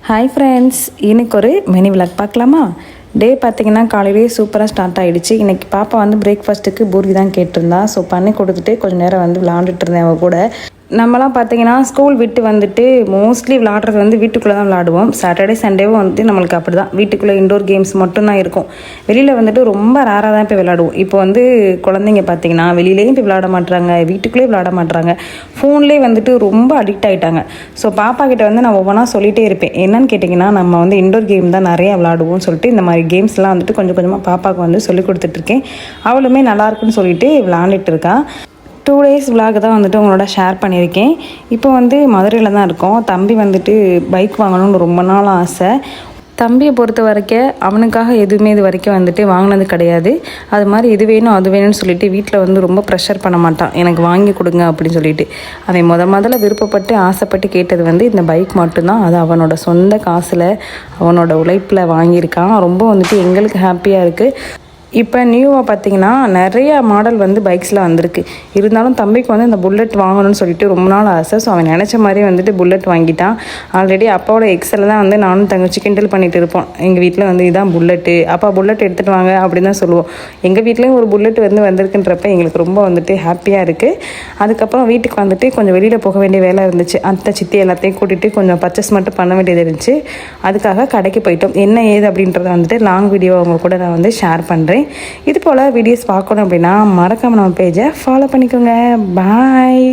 Hi friends, இன்னைக்கு ஒரு mini vlog பார்க்கலாமா? டே பார்த்திங்கன்னா காலையிலேயே சூப்பராக ஸ்டார்ட் ஆகிடுச்சு. இன்றைக்கி பாப்பா வந்து பிரேக்ஃபாஸ்ட்டுக்கு பூரி தான் கேட்டிருந்தா. ஸோ பண்ணி கொடுத்துட்டு கொஞ்சம் நேரம் வந்து விளாண்டுட்டு இருந்தேன் அவள் கூட. நம்மலாம் பார்த்திங்கன்னா ஸ்கூல் விட்டு வந்துட்டு மோஸ்ட்லி விளாட்றது வந்து வீட்டுக்குள்ளே தான் விளாடுவோம். சாட்டர்டே சண்டேவும் வந்துட்டு நம்மளுக்கு அப்படி தான், வீட்டுக்குள்ளே இன்டோர் கேம்ஸ் மட்டும்தான் இருக்கும். வெளியில் வந்துட்டு ரொம்ப ரேராக தான் போய் விளாடுவோம். இப்போ வந்து குழந்தைங்க பார்த்திங்கன்னா வெளியிலேயும் போய் விளாட மாட்டுறாங்க, வீட்டுக்குள்ளேயே விளாட மாட்டுறாங்க, ஃபோன்லேயே வந்துட்டு ரொம்ப அடிக்ட் ஆகிட்டாங்க. ஸோ பாப்பா கிட்ட வந்து நான் ஒவ்வொன்றா சொல்லிகிட்டே இருப்பேன். என்னன்னு கேட்டிங்கன்னா, நம்ம வந்து இன்டோர் கேம் தான் நிறையா விளாடுவோம்னு சொல்லிட்டு இந்த மாதிரி கேம்ஸ்லாம் வந்துட்டு கொஞ்சம் கொஞ்சமாக பாப்பாவுக்கு வந்து சொல்லி கொடுத்துட்ருக்கேன். அவளுமே நல்லாயிருக்குன்னு சொல்லிட்டு விளாண்டுட்டு இருக்கா. 2 days விளாக் தான் வந்துட்டு உங்களோட ஷேர் பண்ணியிருக்கேன். இப்போ வந்து மதுரையில் தான் இருக்கோம். தம்பி வந்துட்டு பைக் வாங்கணும்னு ரொம்ப நாள் ஆசை. தம்பியை பொறுத்த வரைக்கும் அவனுக்காக எதுவுமே இது வரைக்கும் வந்துட்டு வாங்கினது கிடையாது. அது மாதிரி இது வேணும் அது வேணும்னு சொல்லிட்டு வீட்டில் வந்து ரொம்ப ப்ரெஷர் பண்ண மாட்டான், எனக்கு வாங்கி கொடுங்க அப்படின்னு சொல்லிட்டு. அவன் முதல்ல விருப்பப்பட்டு ஆசைப்பட்டு கேட்டது வந்து இந்த பைக் மட்டும்தான். அது அவனோட சொந்த காசில் அவனோட உழைப்பில் வாங்கியிருக்கான். ரொம்ப வந்துட்டு எங்களுக்கு ஹாப்பியாக இருக்குது. இப்போ நியூவாக பார்த்திங்கன்னா நிறையா மாடல் வந்து பைக்ஸில் வந்திருக்கு. இருந்தாலும் தம்பிக்கு வந்து இந்த புல்லட் வாங்கணும்னு சொல்லிட்டு ரொம்ப நாள் ஆசை. ஸோ அவன் நினச்ச மாதிரி வந்துட்டு புல்லட் வாங்கிட்டான். ஆல்ரெடி அப்பாவோட எக்ஸில் தான் வந்து நானும் தங்கச்சி கிண்டல் பண்ணிட்டு இருப்போம். எங்கள் வீட்டில் வந்து இதான் புல்லட்டு, அப்பா புல்லட் எடுத்துகிட்டு வாங்க அப்படின்னு தான் சொல்லுவோம். எங்கள் வீட்லேயும் ஒரு புல்லட் வந்து வந்திருக்குன்றப்ப எங்களுக்கு ரொம்ப வந்துட்டு ஹாப்பியாக இருக்குது. அதுக்கப்புறம் வீட்டுக்கு வந்துட்டு கொஞ்சம் வெளியில் போக வேண்டிய வேலை இருந்துச்சு. அத்தை சித்தி எல்லாத்தையும் கூட்டிகிட்டு கொஞ்சம் பர்ச்சேஸ் மட்டும் பண்ண வேண்டியது இருந்துச்சு. அதுக்காக கடைக்கு போயிட்டோம். என்ன ஏது அப்படின்றத வந்துட்டு லாங் வீடியோ அவங்க கூட நான் வந்து ஷேர் பண்ணுறேன். இது போல் வீடியோஸ் பார்க்கணும் அப்படின்னா மறக்காமல் நம்ம பேஜை ஃபாலோ பண்ணிக்கோங்க. பாய்.